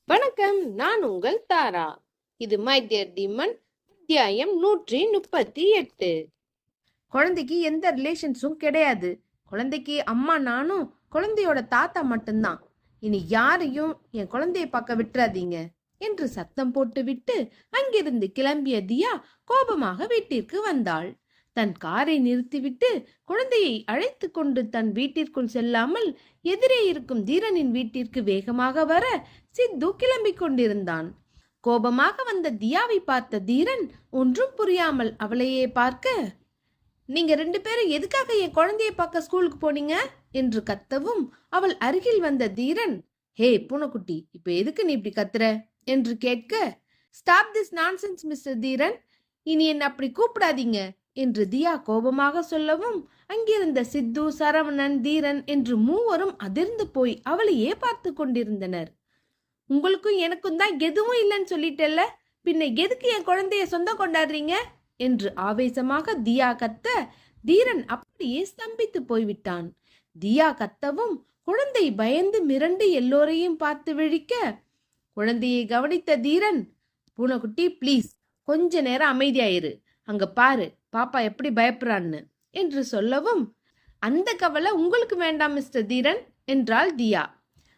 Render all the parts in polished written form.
வணக்கம், நான் உங்கள் தாரா. இது மை டியர் டிமன் அத்தியாயம் 138. குழந்தைக்கு எந்த ரிலேஷன்ஸும் கிடையாது. குழந்தைக்கு அம்மா நானும் குழந்தையோட தாத்தா மட்டும்தான். இனி யாரையும் என் குழந்தைய பார்க்க விட்டுறாதீங்க என்று சத்தம் போட்டு விட்டு அங்கிருந்து கிளம்பிய தியா கோபமாக வீட்டிற்கு வந்தாள். தன் காரை நிறுத்திவிட்டு குழந்தையை அழைத்து கொண்டு தன் வீட்டிற்குள் செல்லாமல் எதிரே இருக்கும் தீரனின் வீட்டிற்கு வேகமாக வர சித்து கிளம்பிக் கொண்டிருந்தான். கோபமாக வந்த தியாவை பார்த்த தீரன் ஒன்றும் புரியாமல் அவளையே பார்க்க, நீங்க 2 பேரும் எதுக்காக என் குழந்தைய பார்க்க ஸ்கூலுக்கு போனீங்க என்று கத்தவும் அவள் அருகில் வந்த தீரன், ஹே பூனைக்குட்டி, இப்ப எதுக்கு நீ இப்படி கத்துற என்று கேட்க, ஸ்டாப் திஸ் நான்சென்ஸ் மிஸ்டர் தீரன், இனி என்ன அப்படி கூப்பிடாதீங்க என்று தியா கோபமாக சொல்லவும் அங்கிருந்த சித்து, சரவணன், தீரன் என்று மூவரும் அதிர்ந்து போய் அவளையே பார்த்து கொண்டிருந்தனர். உங்களுக்கும் எனக்கும் தான் எதுவும் இல்லைன்னு சொல்லிட்டல்ல, பின்ன எதுக்கு என் குழந்தைய சொந்தம் கொண்டாடுறீங்க என்று ஆவேசமாக தியா கத்த, தீரன் அப்படியே ஸ்தம்பித்து போய்விட்டான். தியா கத்தவும் குழந்தை பயந்து மிரண்டு எல்லோரையும் பார்த்து விழிக்க, குழந்தையை கவனித்த தீரன், பூனைக்குட்டி ப்ளீஸ் கொஞ்ச நேரம் அமைதியாயிரு, அங்க பாரு பாப்பா எப்படி பயப்படுறான்னு என்று சொல்லவும், அந்த கவலை உங்களுக்கு வேண்டாம் மிஸ்டர் தீரன் என்றாள் தியா.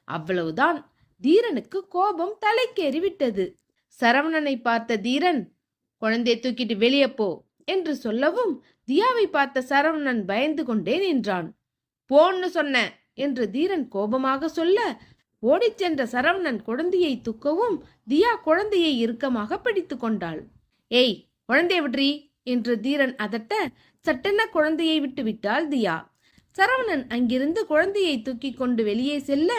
அவ்வளவுதான். தீரனுக்கு கோபம் தலைக்கேறி விட்டது. சரவணனை பார்த்த தீரன், குழந்தையை தூக்கிட்டு வெளியே போ என்று சொல்லவும் தியாவை பார்த்த சரவணன் பயந்து கொண்டே நின்றான். போன்னு சொன்ன என்று தீரன் கோபமாக சொல்ல, ஓடிச் சென்ற சரவணன் குழந்தையை தூக்கவும் தியா குழந்தையை இறுக்கமாக பிடித்து கொண்டாள். ஏய், குழந்தையை விட்றி என்று தீரன் அதட்ட, சட்டென குழந்தையை விட்டு விட்டாள் தியா. சரவணன் அங்கிருந்து குழந்தையை தூக்கி கொண்டு வெளியே செல்ல,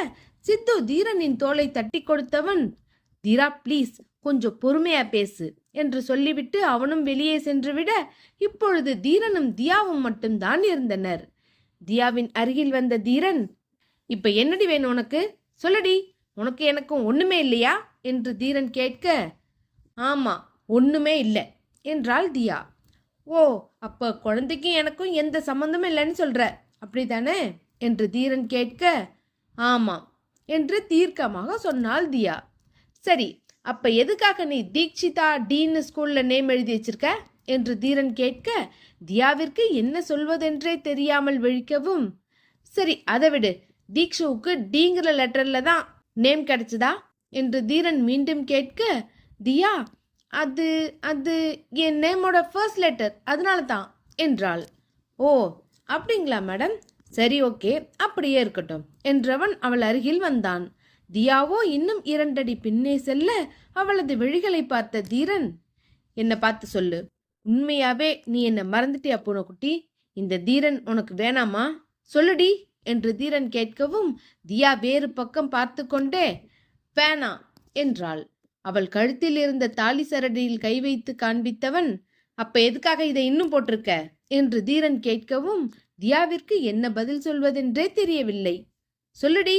சித்து தீரனின் தோலை தட்டி கொடுத்தவன், தீரா ப்ளீஸ் கொஞ்சம் பொறுமையா பேசு என்று சொல்லிவிட்டு அவனும் வெளியே சென்று விட, இப்பொழுது தீரனும் தியாவும் மட்டும்தான் இருந்தனர். தியாவின் அருகில் வந்த தீரன், இப்ப என்னடி வேணும் உனக்கு, சொல்லடி, உனக்கு எனக்கும் ஒண்ணுமே இல்லையா என்று தீரன் கேட்க, ஆமா ஒண்ணுமே இல்லை என்றாள் தியா. ஓ, அப்ப குழந்தைக்கும் எனக்கும் எந்த சம்பந்தமும் இல்லைன்னு சொல்ற, அப்படித்தானே என்று தீரன் கேட்க, ஆமாம் என்று தீர்க்கமாக சொன்னாள் தியா. சரி, அப்ப எதுக்காக நீ தீக்ஷிதா டீன்னு ஸ்கூல்ல நேம் எழுதி வச்சிருக்க என்று தீரன் கேட்க, தியாவிற்கு என்ன சொல்வதென்றே தெரியாமல் விழிக்கவும், சரி அதை விடு, தீக்ஷுவுக்கு டீங்கிற லெட்டர்ல தான் நேம் கிடைச்சதா என்று தீரன் மீண்டும் கேட்க, தியா அது அது என் நேமோட ஃபர்ஸ்ட் லெட்டர், அதனால தான் என்றாள். ஓ அப்படிங்களா மேடம், சரி ஓகே அப்படியே இருக்கட்டும் என்றவன் அவள் அருகில் வந்தான். தியாவோ இன்னும் 2 அடி பின்னே செல்ல அவளது விழிகளை பார்த்த தீரன், என்னை பார்த்து சொல்லு, உண்மையாவே நீ என்ன மறந்துட்டியா பூனைக்குட்டி, இந்த தீரன் உனக்கு வேணாமா, சொல்லுடி என்று தீரன் கேட்கவும் தியா வேறு பக்கம் பார்த்து கொண்டே வேணாம் என்றாள். அவள் கழுத்தில் இருந்த தாலி சரடியில் கை வைத்து காண்பித்தவன், அப்ப எதுக்காக இதை இன்னும் போட்டிருக்க என்று தீரன் கேட்கவும் தியாவிற்கு என்ன பதில் சொல்வதென்றே தெரியவில்லை. சொல்லுடி,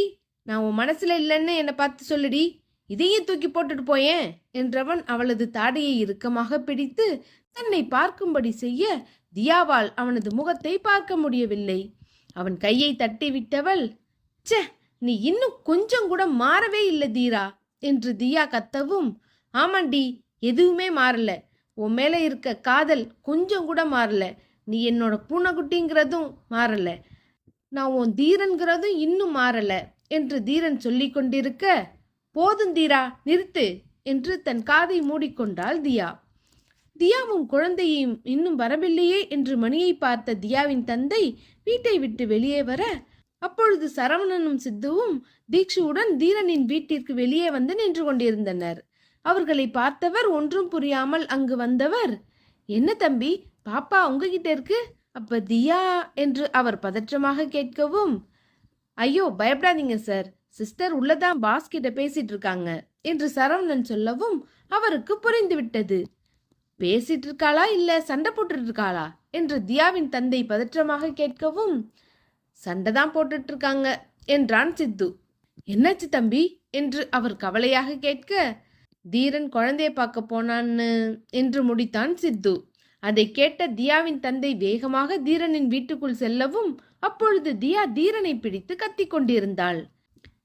நான் உன் மனசுல இல்லைன்னு என்னை பார்த்து சொல்லுடி, இதையும் தூக்கி போட்டுட்டு போயேன் என்றவன் அவளது தாடையை இறுக்கமாக பிடித்து தன்னை பார்க்கும்படி செய்ய தியாவால் அவனது முகத்தை பார்க்க முடியவில்லை. அவன் கையை தட்டி விட்டவள், ச்சே, நீ இன்னும் கொஞ்சம் கூட மாறவே இல்லை தீரா என்று தியா கத்தவும், ஆமாண்டி எதுவுமே மாறல, உன் மேல இருக்க காதல் கொஞ்சம் கூட மாறல, நீ என்னோட பூனைக்குட்டிங்கிறதும் மாறல, நான் உன் தீரன்கிறதும் இன்னும் மாறல என்று தீரன் சொல்லி கொண்டிருக்க, போதும் தீரா நிறுத்து என்று தன் காதை மூடிக்கொண்டாள் தியா. தியாவும் குழந்தையும் இன்னும் வரவில்லையே என்று மணியை பார்த்த தியாவின் தந்தை வீட்டை விட்டு வெளியே வர, அப்பொழுது சரவணனும் சித்துவும் தீக்ஷுவுடன் தீரனின் வீட்டிற்கு வெளியே வந்து நின்று கொண்டிருந்தனர். அவர்களை பார்த்தவர் ஒன்றும் புரியாமல் அங்கு வந்தவர், என்ன தம்பி, பாப்பா உங்ககிட்ட இருக்கு, அப்ப தியா என்று அவர் பதற்றமாக கேட்கவும், ஐயோ பயப்படாதீங்க சார், சிஸ்டர் உள்ளதான் பாஸ் கிட்ட பேசிட்டு இருக்காங்க என்று சரவணன் சொல்லவும் அவருக்கு புரிந்து விட்டது. பேசிட்டு இருக்காளா இல்ல சண்டை போட்டுட்டு இருக்காளா என்று தியாவின் தந்தை பதற்றமாக கேட்கவும், சண்டை தான் போட்டுட்டு இருக்காங்க என்றான் சித்து. என்னாச்சு தம்பி என்று அவர் கவலையாக கேட்க, தீரன் குழந்தைய பார்க்க போனான்னு என்று முடித்தான் சித்து. அதை கேட்ட தியாவின் தந்தை வேகமாக தீரனின் வீட்டுக்குள் செல்லவும் அப்பொழுது தியா தீரனை பிடித்து கத்தி கொண்டிருந்தாள்.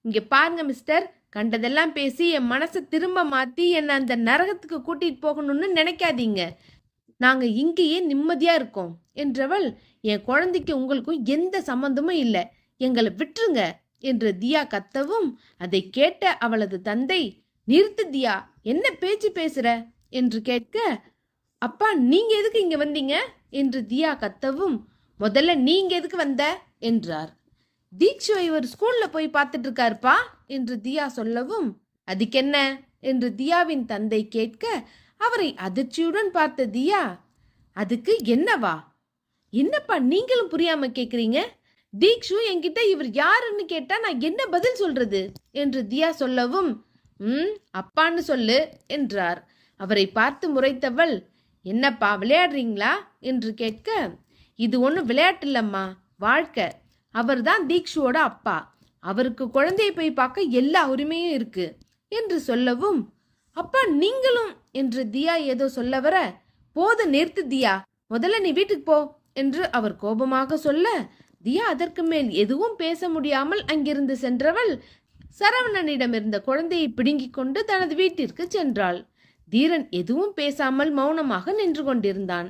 இங்க பாருங்க மிஸ்டர், கண்டதெல்லாம் பேசி என் மனசை திரும்ப மாத்தி என்னை அந்த நரகத்துக்கு கூட்டிட்டு போகணும்னு நினைக்காதீங்க. நாங்க இங்கேயே நிம்மதியா இருக்கோம் என்றவள், என் குழந்தைக்கு உங்களுக்கும் எந்த சம்பந்தமும் இல்லை, எங்களை விட்டுருங்க என்று தியா கத்தவும், அதை கேட்ட அவளது தந்தை, நிறுத்து தியா, என்ன பேச்சு பேசுற என்று கேட்க, அப்பா நீங்க எதுக்கு இங்க வந்தீங்க என்று தியா கத்தவும், முதல்ல நீங்க எதுக்கு வந்த என்றார். தீக்ஷுவை இவர் ஸ்கூல்ல போய் பார்த்துட்டு இருக்காருப்பா என்று தியா சொல்லவும், அதுக்கென்ன என்று தியாவின் தந்தை கேட்க, அவரை அதிர்ச்சியுடன் பார்த்த தியா, அதுக்கு என்னவா, என்னப்பா நீங்களும் புரியாம கேக்குறீங்க, தீக்ஷு என்கிட்ட இவர் யாருன்னு கேட்டா நான் என்ன பதில் சொல்றது என்று தியா சொல்லவும், அப்பான்னு சொல்லு என்றார். அவரை பார்த்து முறைத்தவள், என்னப்பா விளையாடுறீங்களா என்று கேட்க, இது ஒன்றும் விளையாட்டு இல்லம்மா, வாழ்க்கை. அவர்தான் தீக்ஷுவோட அப்பா, அவருக்கு குழந்தையை போய் பார்க்க எல்லா உரிமையும் இருக்கு என்று சொல்லவும், அப்பா நீங்களும் என்று தியா ஏதோ சொல்ல வர, போது நிறுத்து தியா, முதல்ல நீ வீட்டுக்கு போ என்று அவர் கோபமாக சொல்ல, தியா அதற்கு மேல் எதுவும் பேச முடியாமல் அங்கிருந்து சென்றவள் சரவணனிடம் இருந்த குழந்தையை பிடுங்கிக் கொண்டு தனது வீட்டிற்கு சென்றாள். தீரன் எதுவும் பேசாமல் மௌனமாக நின்று கொண்டிருந்தான்.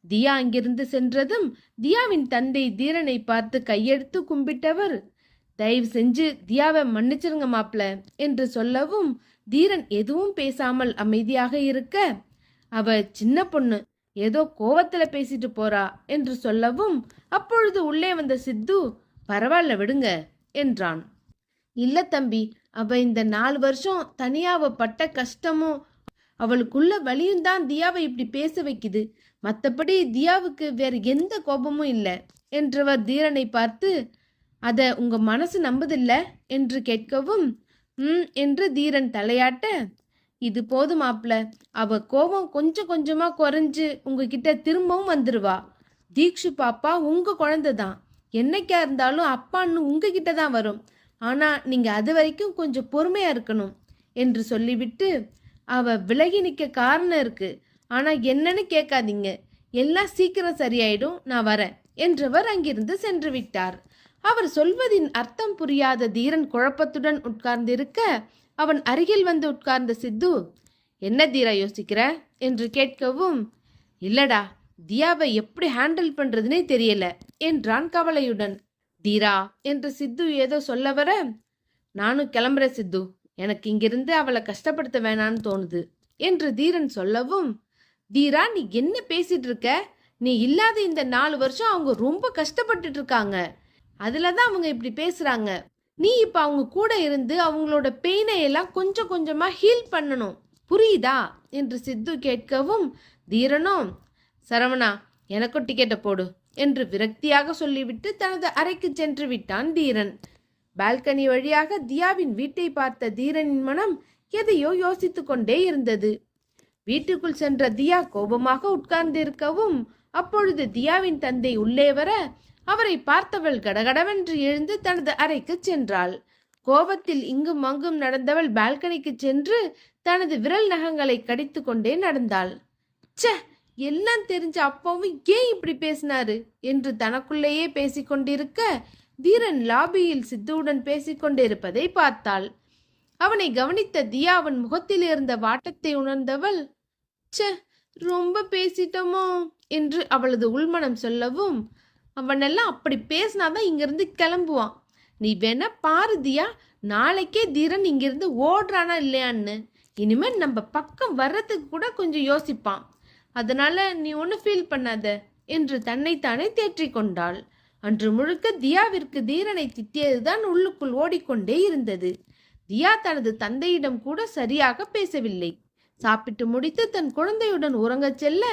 தியா அங்கிருந்து சென்றதும் தியாவின் தந்தை தீரனை பார்த்து கையெடுத்து கும்பிட்டவர், தயவு செஞ்சு தியாவை மன்னிச்சிருங்க மாப்ள என்று சொல்லவும், தீரன் எதுவும் பேசாமல் அமைதியாக இருக்க, அவ சின்ன பொண்ணு, ஏதோ கோவத்துல பேசிட்டு போறா என்று சொல்லவும், அப்பொழுது உள்ளே வந்த சித்து, பரவாயில்ல விடுங்க என்றான். இல்ல தம்பி, அவ இந்த 4 வருஷம் தனியாவ பட்ட கஷ்டமும் அவளுக்குள்ள வலியும் தான் தியாவை இப்படி பேச வைக்குது, மற்றபடி தியாவுக்கு வேற எந்த கோபமும் இல்லை என்றவர் தீரனை பார்த்து, அத உங்க மனசு நம்புதில்ல என்று கேட்கவும், என்று தீரன் தலையாட்ட, இது போதும் மாப்ள, அவ கோபம் கொஞ்சம் கொஞ்சமா குறைஞ்சு உங்ககிட்ட திரும்பவும் வந்துருவா. தீக்ஷு பாப்பா உங்க குழந்தை தான், என்னைக்கா இருந்தாலும் அப்பான்னு உங்ககிட்ட தான் வரும், ஆனா நீங்க அது வரைக்கும் கொஞ்சம் பொறுமையா இருக்கணும் என்று சொல்லிவிட்டு, அவ விலகி நிற்க காரணம் இருக்கு, ஆனா என்னன்னு கேட்காதீங்க, எல்லாம் சீக்கிரம் சரியாயிடும், நான் வரேன் என்றவர் அங்கிருந்து சென்று விட்டார். அவர் சொல்வதின் அர்த்தம் புரியாத தீரன் குழப்பத்துடன் உட்கார்ந்திருக்க, அவன் அருகில் வந்து உட்கார்ந்த சித்து, என்ன தீரா யோசிக்கிற என்று கேட்கவும், இல்லடா, தியாவை எப்படி ஹேண்டில் பண்றதுன்னே தெரியல என்றான் கவலையுடன். தீரா என்று சித்து ஏதோ சொல்ல வர, நானும் கிளம்புறேன் சித்து, எனக்கு இங்கிருந்து அவளை கஷ்டப்படுத்த வேணான்னு தோணுது என்று தீரன் சொல்லவும், தீரா நீ என்ன பேசிட்டு இருக்க, நீ இல்லாத இந்த 4 வருஷம் அவங்க ரொம்ப கஷ்டப்பட்டுட்டு இருக்காங்க, அதுலதான் அவங்க இப்படி பேசுறாங்க, நீ இப்ப அவங்க கூட இருந்து அவங்களோட பெயினை எல்லாம் கொஞ்சம் கொஞ்சமா ஹீல் பண்ணணும், புரியுதா என்று சித்து கேட்கவும், தீரனும், சரவணா எனக்கும் டிக்கெட்டை போடு என்று விரக்தியாக சொல்லிவிட்டு தனது அறைக்கு சென்று விட்டான் தீரன். பால்கனி வழியாக தியாவின் வீட்டை பார்த்த தீரனின் மனம் எதையோ யோசித்து கொண்டே இருந்தது. வீட்டுக்குள் சென்ற தியா கோபமாக உட்கார்ந்திருக்கவும், அப்பொழுது தியாவின் தந்தை உள்ளே வர, அவரை பார்த்தவள் கடகடவென்று எழுந்து தனது அறைக்கு சென்றாள். கோபத்தில் இங்கும் அங்கும் நடந்தவள் பால்கனிக்கு சென்று தனது விரல் நகங்களை கடித்து கொண்டே நடந்தாள். ச்சே, எல்லாம் தெரிஞ்ச அப்பாவும் ஏன் இப்படி பேசினாரு என்று தனக்குள்ளேயே பேசிக்கொண்டிருக்க, தீரன் லாபியில் சித்துவுடன் பேசிக்கொண்டிருப்பதை பார்த்தாள். அவனை கவனித்த தியா அவன் முகத்தில் இருந்த வாட்டத்தை உணர்ந்தவள், ச்சே ரொம்ப பேசிட்டோமோ என்று அவளது உள்மனம் சொல்லவும், அவனெல்லாம் அப்படி பேசினாதான் இங்கிருந்து கிளம்புவான், நீ வேணா பாரு தியா, நாளைக்கே தீரன் இங்கிருந்து ஓடுறானா இல்லையான்னு, இனிமேல் நம்ம பக்கம் வர்றதுக்கு கூட கொஞ்சம் யோசிப்பான், அதனால நீ ஒன்றும் ஃபீல் பண்ணாத என்று தன்னைத்தானே தேற்றிக் கொண்டாள். அன்று முழுக்க தியாவிற்கு தீரனை திட்டியதுதான் உள்ளுக்குள் ஓடிக்கொண்டே இருந்தது. தியா தனது தந்தையிடம் கூட சரியாக பேசவில்லை. சாப்பிட்டு முடித்து தன் குழந்தையுடன் உறங்கச் செல்ல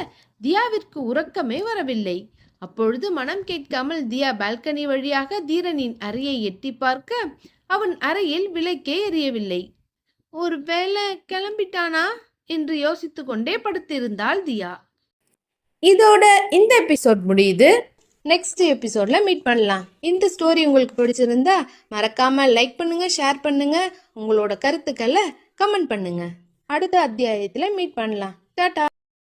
தியாவிற்கு உறக்கமே வரவில்லை. அப்பொழுது மனம் கேட்காமல் தியா பால்கனி வழியாக தீரனின் அறையை எட்டி பார்க்க அவன் அறையில் விளக்கே எரியவில்லை. ஒருவேளை கிளம்பிட்டானா என்று யோசித்து கொண்டே படுத்திருந்தாள் தியா. இதோட இந்த எபிசோட் முடியுது. நெக்ஸ்ட் எபிசோட்ல மீட் பண்ணலாம். இந்த ஸ்டோரி உங்களுக்கு பிடிச்சிருந்தா மறக்காம லைக் பண்ணுங்க, ஷேர் பண்ணுங்க, உங்களோட கருத்துக்களை கமெண்ட் பண்ணுங்க. அடுத்த அத்தியாயத்துல மீட் பண்ணலாம். டாடா.